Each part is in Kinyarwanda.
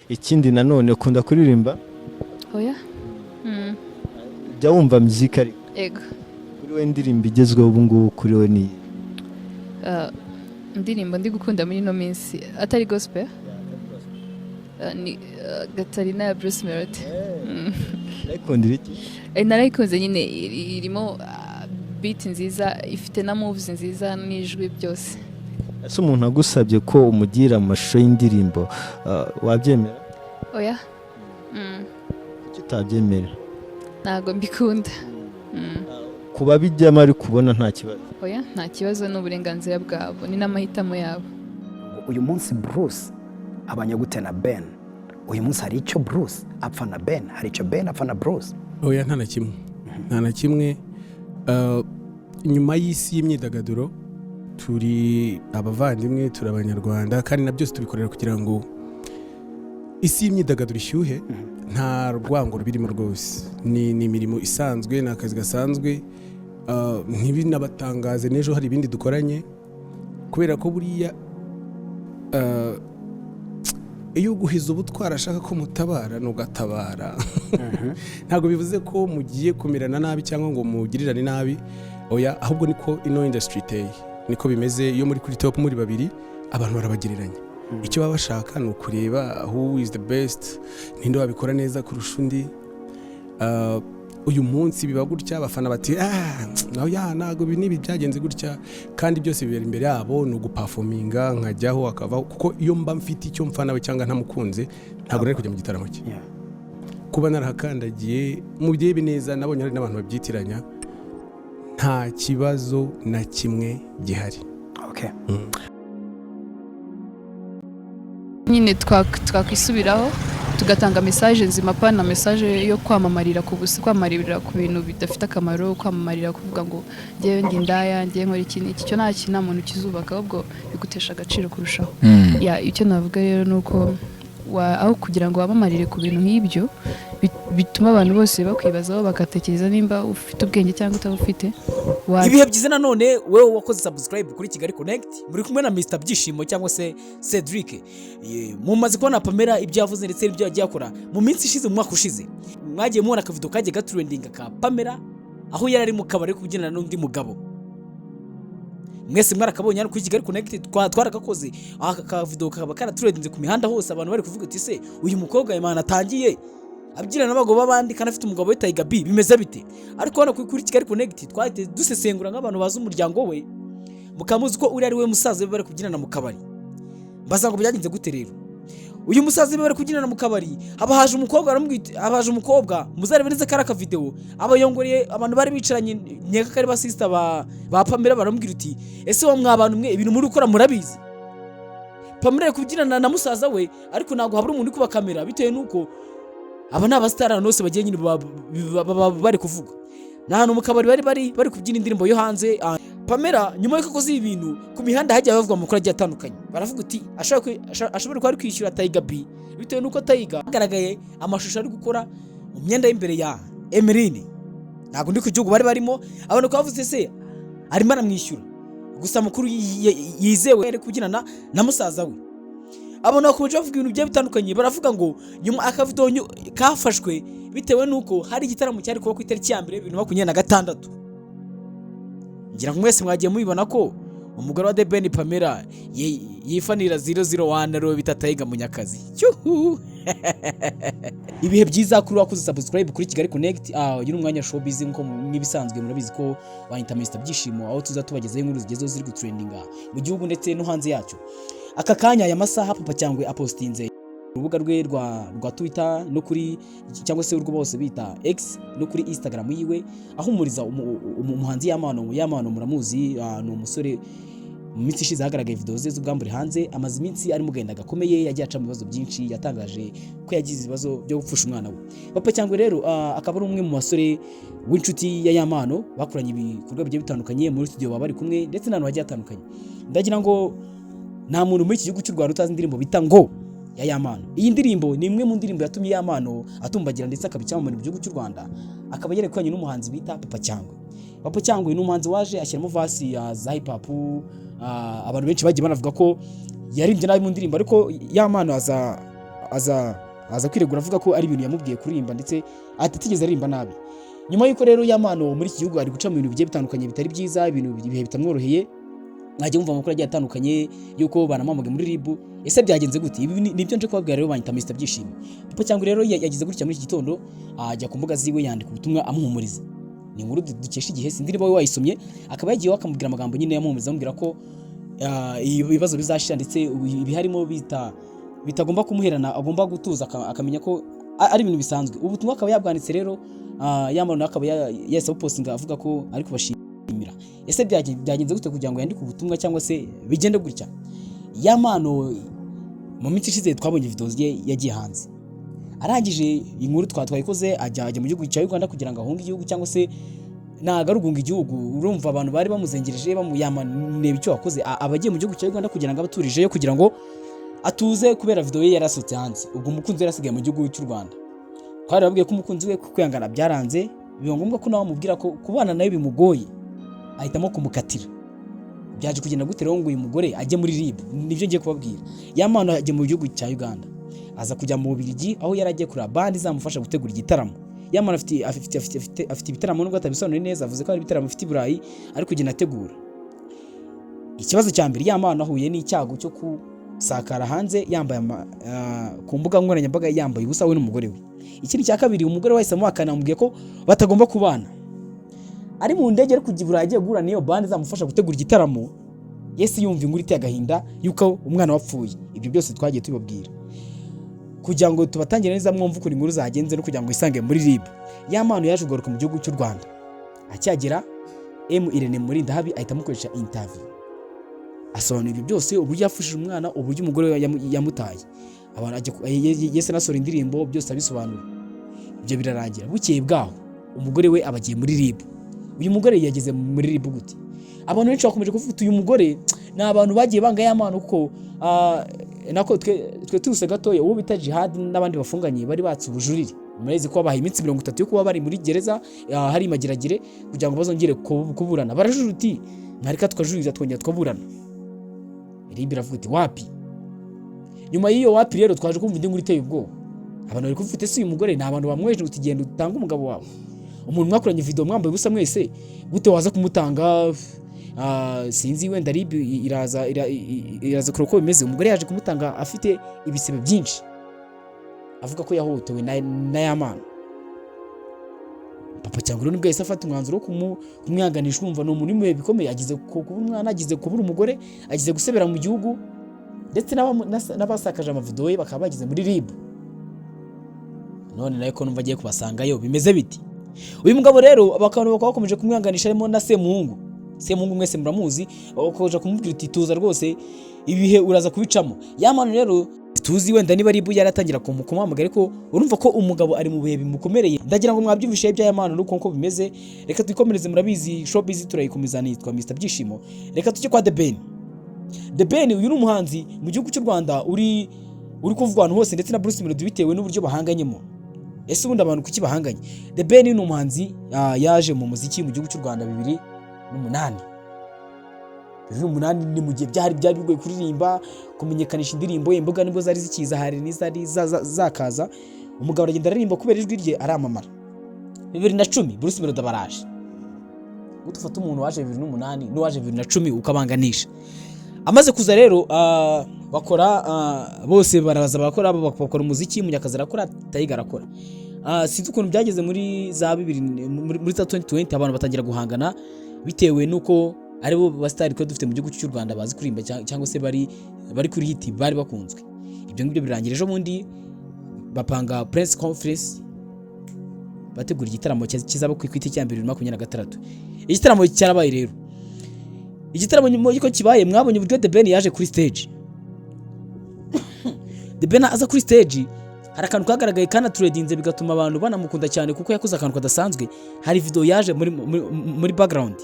ikindi nanone ukunda kuririmba oya jya wumva muzika ariko ego kuri we indirimbo igezweho ubu ngubu kuri we ni indirimbo ndi gukunda muri ino minsi atari gospel ni Gatarina ya Bruce Melody urayikundira iki narayikunze nyine irimo beat nziza ifite na moves nziza n'ijwi byose ese umuntu agusabye ko umugira amashusho y'indirimbo wabyemera oya icyo utabyemera ntabwo mbikunda kuba bijyamo ari kubona nta kibazo oya nta kibazo n'uburenganzira bwabo ni n'amahitamo yabo uyu munsi Bruce abanye gute na Ben uyu munsi hari icyo Bruce apfa na Ben hari icyo Ben apfa na Bruce oya nta na kimwe nyuma y'isi y'imyidagaduro turi abavandimwe turi abanyarwanda kandi na byose tubikorera kugira ngo isi y'imyidagaduro ishyuhe nta rwango rubirimo rwose ni imirimo isanzwe ni akazi gasanzwe ntibinabatangaze n'ejo hari ibindi dukoranye kubera ko buriya iyo uguhiza ubutwara ashaka ko mutabara nugatabara ntabwo bivuze ko mugiye kumirana nabi cyangwa ngo mugirirane nabi oya ahubwo niko ino industry iteye niko bimeze iyo muri kuri top muri babiri abantu barabagiriranye icyo baba bashaka ni ukureba who is the best ninde wabikora neza kurusha undi uyu munsi biba gutya abafana bati oya ntabwo nibi byagenze gutya kandi byose bibera imbere yabo ni uguperforminga nkajyaho akavaho kuko iyo mba mfite icyo mfana we cyangwa ntamukunze ntabwo nari kujya mu gitaramo cye kuba narahakandagiye mu byebe neza nabonye hari n'abantu babyitiranya nta kibazo na kimwe gihari okay nyine twakwisubiraho tugatanga message nzima pana message yo kwamamarira ku busa kwamarira ku bintu bidafite akamaro kwamamarira kuvuga ngo ngiye ndindaya ngiye nkora iki cyo nta kintu umuntu kizubaka ahubwo bigutesha agaciro kurushaho ya icyo navuga rero nuko aho kugira ngo wamamarire ku bintu nk'ibyo bituma abantu bose bakwibazaho bagatekereza nimba ufite ubwenge cyangwa utabufite ibihe byiza nanone wewe wakoze subscribe kuri Kigali Connect muri kumwe na Mr Byishimo cyangwa se Cedric mumaze kubona Pamela ibyo yavuze ndetse ibyo yagiye akora mu minsi ishize mu mwaka ushize mwagiye mubona akavido kagiye gatrendinga ka Pamela aho yari ari mu kabari kubyinana n'undi mugabo mwese mwarakabonye hano kuri Kigali Connect twaragakoze aka video kaba karatrendinze ku mihanda hose abantu bari kuvuga ati se uyu mukobwa Imana atangiye abyirana n'abagabo babandi kandi afite umugabo witaye Gabi bimeze bite ariko hano kuri Kigali Connect twahite dusesengura nk'abantu bazi umuryango we mukamuzi ko uri ari we musaza bari kubyinana mu kabari mbaza ngo byagenze gute rero uyu musaza bari kubyinana mu kabari abahaje umukobwa aramwita abaje umukobwa muzarebe neza karaka video abayongoreye abantu bari bicaranye nyeka kari ba sister ba Pamela baramubwira uti ese wa mwabantu mwe ibintu muri ukora murabizi Pamela kubyinana na musaza we ariko nago habura umuntu kuba kamera bitewe nuko aba n'abastarana nose bagiye nyine bari kuvuga nahantu mu kabari bari kubyina indirimbo yo hanze Pamela nyuma yo koze ibintu ku mihanda hajya bavuga amakuru agiye atandukanye baravuga uti ashobora ko ari kwishyura Tayiga B bitewe nuko Tayiga agaragaye amashusho ari gukora mu myenda y'imbere ya Emeline ntabwo ndi ku gihugu bari barimo abantu bavuze se arimo aramwishyura gusa amakuru yizewe ari kubyinana na musaza we abona ko bavuga ibintu bye bitandukanye baravuga ngo nyuma akavido kafashwe bitewe nuko hari igitaramo cyari kuba ku itariki ya mbere 2026 ngira ngo mwese mwagiye mubibona ko umugore wa Ben Pamela yifanira 001 ro bitatayiga munyakazi ibihe byiza kuri wakoze subscribe kuri Kigali Connect yuri umwanya showbiz nko nibisanzwe murabizi ko wahita Mr Byishimo aho tuza tubagezeho inkuru zigezeho ziri gutrendinga mu gihugu ndetse no hanze yacyo aka kanya aya masaha Papa Cyangwa apostinze urubuga rwe rwa Twitter no kuri cyangwa se urwo bose bita X no kuri Instagram yiwe ahumuriza umuhanzi Yamano muramuzi ni umusore mu minsi ishize hagaragaye video ze z'ubwambure hanze amaze iminsi ari mugenda gakomeye yagiye aca mu bibazo byinshi yatangaje ko yagize ibibazo byo gupfusha umwana we Papa Cyangwa rero akaba ari umwe mu basore w'inshuti ya Yamano bakoranye ibikorwa bigiye bitandukanye muri studio bari kumwe ndetse n'abantu bagiye atandukanye ndagira ngo nta muntu muri iki gihugu cy'u Rwanda utazi indirimbo bita ngo ya Yamano iyi ndirimbo ni imwe mu ndirimbo yatumye Yamano atumbagira ndetse akabicyamamara mu gihugu cy'u Rwanda akaba yerekanye n'umuhanzi bita Papa Cyangwa Papa Cyangwa ni umuhanzi waje ashyiramo vasi ya hip hop abantu benshi bagiye banavuga ko yarimbye nabi mu ndirimbo ariko Yamano aza kwiregura avuga ko ari ibintu yamubwiye kuririmba ndetse atigeze aririmba nabi. Nyuma y'uko rero Yamano muri iki gihugu ari guca mu bintu bigiye bitandukanye bitari byiza, ibintu bihe bitamworoheye, najye mumva amakuru agiye atandukanye yuko banamamaga muri RIB. Ese byagenze gute? Ibi nibyo nje kubabwira rero, banyita Mr Byishimo. Papa Cyangwa rero yagize gutya muri iki gitondo, ajya ku mbuga ziwe yandika ubutumwa amuhumuriza. Ni inkuru dukesha igihe, sindi niba we wayisomye, akaba yagiye akamubwira amagambo nyine yamuhumuriza, amubwira ko ibibazo bizashira ndetse ibiharimo bitagomba kumuherana, agomba gutuza akamenya ko ari ibintu bisanzwe. Ubutumwa akaba yabwanditse rero, Yamano akaba yahise postinga avuga ko ari kubashimira. Ese byagenze gute kugira ngo yandike ubutumwa cyangwa se bigende gutya? Yamano mu minsi ishize twabonye videos ye yagiye hanze, arangije inkuru twayikoze ajya mu gihugu cya Uganda kugira ngo ahunge igihugu cyangwa se nagarugunga igihugu. Urumva abantu bari bamuzengereje bamuyamane icyo wakoze, abagiye mu gihugu cya Uganda kugira ngo abaturijeyo kugira ngo atuze kubera video ye yarasutse hanze. Ubwo umukunzi yarasigaye mu gihugu cy'u Rwanda. Twari babwiye ko umukunzi we kwihangana byaranze, biba ngombwa ko nawe amubwira ko kubana nawe bimugoye, ahitamo kumukatira. Byaje kugenda gute rero ngo uyu mugore ajye muri RIB? Nibyo ngiye kubabwira. Yamano ajye mu gihugu cya Uganda, aza kujya mu Bubiligi aho yari agiye kureba bandi zamufasha gutegura igitaramo. Yamano afite ibitaramo nubwo atabisobanura neza, avuze ko ari ibitaramo afite i Burayi ari kugenda ategura. Ikibazo cya mbere, Yamano ahuye n'icyago cyo kusakara hanze yambaye ku mbuga nkoranyambaga yambaye ubusa we n'umugore we. Ikindi cya kabiri, umugore wahise amuhakana, amubwiye ko batagomba kubana. Ari mu ndege ari kujya i Burayi agiye guhura n'iyo bandi zamufasha gutegura igitaramo, yesi yumva inkuru iteye agahinda yuko umwana wapfuye. Ibyo byose twagiye tubabwira kugira ngo tubatangire neza mwumva uko inkuru zagenze no kugira ngo isange muri RIB. Yamano yaje kugaruka mu gihugu cy'u Rwanda, acyagera Irene muri Ndahabi ahita amukoresha interview, asobanura ibyo byose, uburyo yafushije umwana, uburyo umugore we yamutaye. Yese nasora indirimbo byose abisobanura. Ibyo birarangira. Bukeye bwaho umugore we abagiye muri RIB. Uyu mugore yageze muri RIB gute? Abantu benshi bakomeje kuvuga uyu mugore ni abantu bagiye banga Yamano kuko nako twe tuse gatoya uwo bita Jihad n'abandi bafunganye bari batse ubujurire. Murezi ko bahaye iminsi 30 yo kuba bari muri gereza hari imagiragire kugira ngo bazongere kuburana. Barajura uti ntarika tukajurira twongera twaburana. RIB iravuga iti wapi? Nyuma y'iyo wapi rero twaje kumva indi nkuru iteye ubwoba. Abantu bari kuvuga iti uyu mugore ni abantu bamweje utigenda utanga umugabo wawe. Umuntu mwakoranye video mwambaye ubusa mwese gute waza kumutanga? Sinzi wenda RIB iraza kuri uko bimeze. Umugore yaje kumutanga afite ibisebe byinshi, avuga ko yahotewe na Yamano. Papa Cyangwa rero nibwo yahise afata umwanzuro wo kumwihanganisha, umva ni umuntu mubihe bikomeye, agize kubura umwana, agize kubura umugore, agize gusebera mu gihugu, ndetse n'abasakaje amavideo ye bakaba bagize muri RIB. None nayo ko numva agiye kubasangayo bimeze biti. Uyu mugabo rero abantu bakomeje kumwihanganisha, harimo na Semuhungu mwese muramuzi, bakoje kumubwira uti tuza rwose ibihe uraza kubicamo. Yamano rero tuzi wenda niba RIB yaratangira kumuhamagara, ariko urumva ko umugabo ari mu bihe bimukomereye. Ndagira ngo mwabyumvishe ibya Yamano nuko bimeze. Reka twikomereze, murabizi showbiz turayikomeza, nitwa Mr Byishimo. Reka tujye kwa The Ben. Uyu ni umuhanzi mu gihugu cy'u Rwanda uri kuvugwa ahantu hose, ndetse na Bruce Melody bitewe n'uburyo bahanganyemo. Ese ubundi abantu kuki bahanganye? The Ben ni umuhanzi yaje mu muziki mu gihugu cy'u Rwanda 2008. Ni mu gihe byari bigoye kuririmba, kumenyekanisha indirimbo, imbuga nibwo zari zikiza, hari n'izari zakaza. Umugabo aragenda aririmba kubera ijwi rye aramamara. 2010 Bruce Melody baraje. Utufata umuntu waje 2008 n'uwaje 2010 ukabanganisha. Amaze kuza rero bakora bose baraza bakora umuziki, Munyakazi arakora, Tayiga arakora. Sinzi ukuntu byageze muri za 2020 abantu batangira guhangana bitewe nuko aribo basitari ko dufite mu gihugu cy'u Rwanda bazi kurimba cyangwa se bari kuri hit bari bakunzwe. Ibyo ngibyo birangira ejo bundi bapanga press conference bategura igitaramo kizaba ku itariki ya 2026. Igitaramo cyarabaye rero. Igitaramo nyuma y'uko kibaye, mwabonye uburyo The Ben yaje kuri stage. The Ben aza kuri stage, hari akantu kagaragaye kana tradinze bigatuma abantu banamukunda cyane kuko yakoze akantu kadasanzwe. Hari video yaje muri background.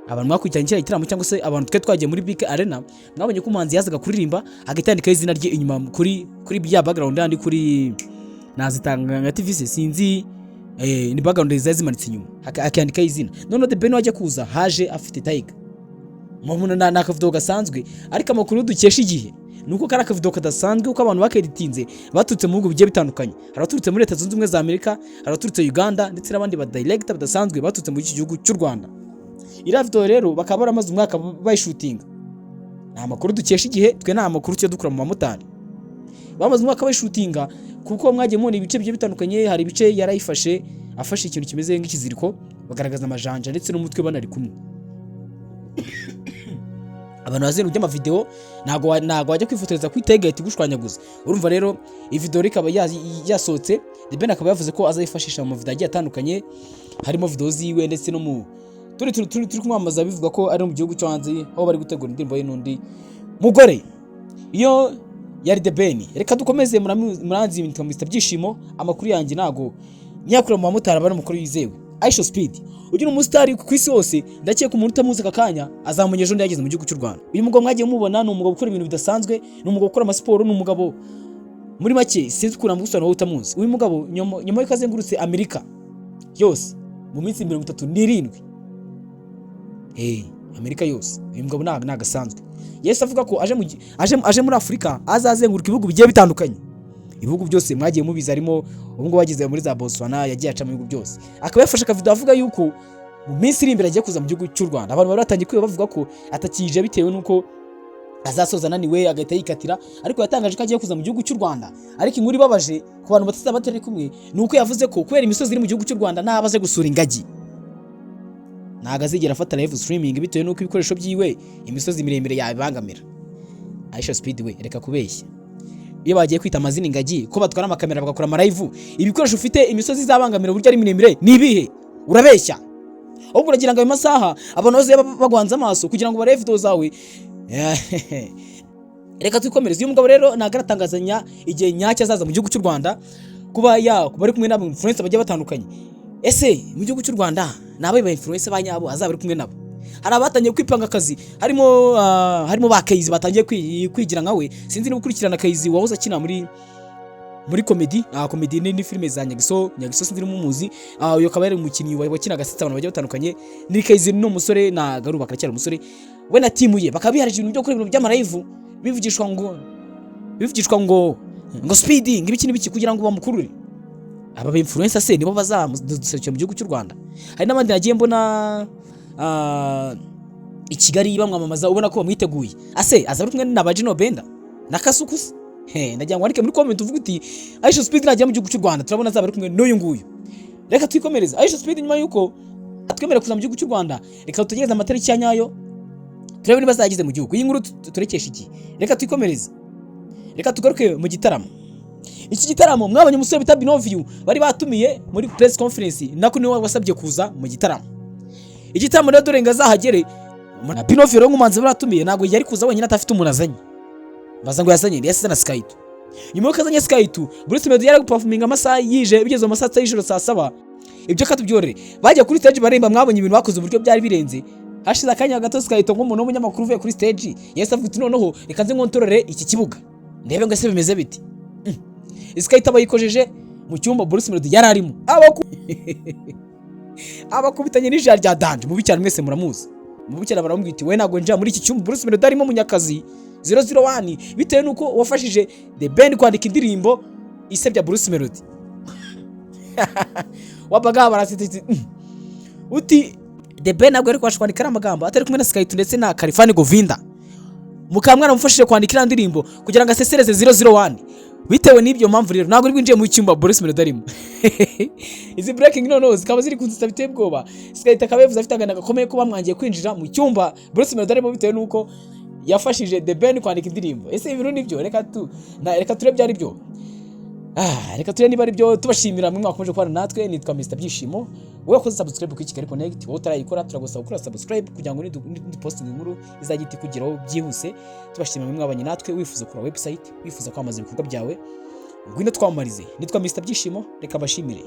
Abantu mwakurikiranye igitaramo cyangwa se abantu twe twagiye muri Big Arena, mwabonye ko umuhanzi yazaga kuririmba agatandika izina rye inyuma kuri bya background yandi kuri nazitanga nka TV sinzi ni background zimanitse inyuma akandika izina. None The Ben wajya kuza haje afite Tayiga. Mubona nakavudo gasanzwe, ariko amakuru dukesha igihe nuko kari akavido kadasanzwe uko abantu bakeditinze baturutse mu bihugu bigiye bitandukanye. Hari abaturutse muri Leta Zunze Ubumwe za Amerika, hari abaturutse Uganda ndetse n'abandi ba director badasanzwe baturutse mu gihugu cy'u Rwanda. Iriya video rero bakaba baramaze umwaka bayishutinga. Nta makuru dukesha igihe, twe nta makuru cyo dukura mu bamotari. Bamaze umwaka bayishutinga kuko mwagiye mubona ibice bigiye bitandukanye, hari ibice yarayifashe afashe ikintu kimeze nk'ikiziriko, bagaragaza amajanja ndetse n'umutwe banari kumwe. Abantu bazenu by'ama video nago wajya kwifotoreza kwitegeti gushwanyaguza. Urumva rero iyi video ikaba yasohotse, The Ben akaba yavuze ko azayifashisha mu video agiye atandukanye, harimo video ziwe ndetse no mu turi kumwamaza bivuga ko ari mu gihugu cyo hanze aho bari gutegura indirimbo ye n'undi mugore. Iyo yari The Ben. Reka dukomeze muranzi ibintu Mr Byishimo, amakuru yanjye nago nyakura mu bamotari bari mukuru yizewe. Aisha Speed ugira umusitari ku isi hose, ndakeka umuntu utamuzi aka kanya azamunya ejo yageze mu gihugu cy'u Rwanda. Uyu mugabo mwagiye mubona ni umugabo ukora ibintu bidasanzwe, ni umugabo ukora amasiporo, ni umugabo muri make sinzi kuramba gusana wowe utamuzi. Uyu mugabo nyuma y'uko azengurutse Amerika yose mu minsi 37 Amerika yose, uyu mugabo nagasanzwe. Yes avuga ko aje muri Afrika azazenguruka ibihugu bigiye bitandukanye. Ibihugu byose mwagiye mubiza harimo ubungo wagize muri za Botswana, yagiye aca mu bihugu byose. Akaba yafashe akavido avuga yuko mu minsi iri imbere agiye kuza mu gihugu cy'u Rwanda. Abantu bari batangiye kwiba bavuga ko atakije bitewe nuko azasoza naniwe agahita yikatira, ariko yatangaje ko agiye kuza mu gihugu cy'u Rwanda. Ariko inkuru ibabaje ku bantu batari kumwe nuko yavuze ko kubera imisozi iri mu gihugu cy'u Rwanda nabaze gusura ingagi, ntago azigera afata live streaming bitewe nuko ibikoresho byiwe imisozi miremire yabibangamira. Aisha Speed we reka kubeshya. Iyo bagiye kwita amazina ingagi ko batwara amakamera bagakora ama live, ibikoresho ufite imisozi zabangamira buryo ari miremire nibihe urabeshya. Ahubwo uragira ngo ayo masaha abantu bose bagwanza amaso kugira ngo barebe video zawe. Reka twikomereze. Uyu mugabo rero nagaratangazanya igihe nyacyo azaza mu gihugu cy'u Rwanda kuba bari kumwe n'abo influencer bagiye batandukanye. Ese mu gihugu cy'u Rwanda nabaye ba influencer banyabo azaba ari kumwe nabo. Hari abatangiye kwipanga akazi, harimo ba Kaizi batangiye kwigira nkawe. Sinzi niba ukurikirana Kaizi wahoze akina muri comedy. Comedy ni filime za Nyagiso sinzi n'umuzi. Uyo akaba yari umukinnyi wakinaga sita abantu bagiye batandukanye. Ni Kaizi no musore na garuba karacyari umusore. We na timu ye bakabiharije ibintu byo kuri ibintu by'ama live bivugishwa ngo speeding ibiki kugira ngo bamukurure. Aba ba influencer se nibo bazaduserukira mu gihugu cy'u Rwanda. Hari n'abandi nagiye mbona i Kigali bamwamamaza ubona ko bamwiteguye. Ase azaba kumwe na Bajino Benda na Kasukusi. Nagira ngo arike muri comment uvuga uti Aisha Speed najya mu gihugu cy'u Rwanda turabona azaba kumwe n'uyu nguyu. Reka twikomereza. Aisha Speed nyuma yuko atwemera kuza mu gihugu cy'u Rwanda, reka tutegereze amatariki ya nyayo turebe niba zagize mu gihugu. Iyi nkuru turekesha iki. Reka twikomereze. Reka tugaruke mu gitaramo. Iki gitaramo mwabonye umusore bita Binoview bari batumiye muri press conference, nako niwe wasabye kuza mu gitaramo. Igitaramo rero dore ngazahagere Binoview rero nk'umanzi baratumiye nago yari kuza wenyine atafite umuntu azanye. Baza ngo yazanye yasize na Skype. Nyuma yo kazanye Skype, Bruce Melody yari performing amasaha yije bigeze mu masaha y'ijoro saa 7. Ibyo katubyorere bajya kuri stage baremba, mwabonye ibintu bakoze uburyo byari birenze. Hashize akanya gato Skype nk'umuntu w'umunyamakuru uvuye kuri stage yese avuga ati noneho reka nze nkontorore iki kibuga ndebe ngo ese bimeze biti. Skype abayikojeje mu cyumba Bruce Melody yari arimo abakubitanye n'ijara rya danje mu bicyara mwese muramuzi. Mu bicyara baramubwira ati we nago nja muri iki cyumba Bruce Melody arimo munyakazi 001 bitewe nuko wafashije The Ben kwandika indirimbo isebya Bruce Melody. Wabaga barasititi uti The Ben nabwo ari kwandika amagambo atari kumwe na Skype ndetse na Kalifani Govinda. Mukamwana mufashije kwandika indirimbo kugira ngo asesereze 001. Bitewe n'ibyo mpamvu rero ntabwo rwinjiye mu cyumba Bruce Melody arimo. Izi breaking no zikaba ziri kunzita biteye bwoba. Skype akaba yavuze afite agana gakomeye ko bamwangiye kwinjira mu cyumba Bruce Melody arimo bitewe nuko yafashije The Ben kwandika indirimbo. Ese ibiro nibyo reka ture byari byo. Reka ture niba ari byo tubashimira mwe mwakomeje kubana natwe. Nitwa Mr Byishimo. Wowe wakoze subscribe kuri Kigali Connect, wowe utarayikora turagusaba gukora subscribe kugira ngo ni posting inkuru izagiti kugeraho byihuse. Tubashimira mwe mwabanye natwe. Wifuza kuri website, wifuza kwamaza ibikorwa byawe, ngwino twamamarize. Nitwa Mr Byishimo, reka bashimire.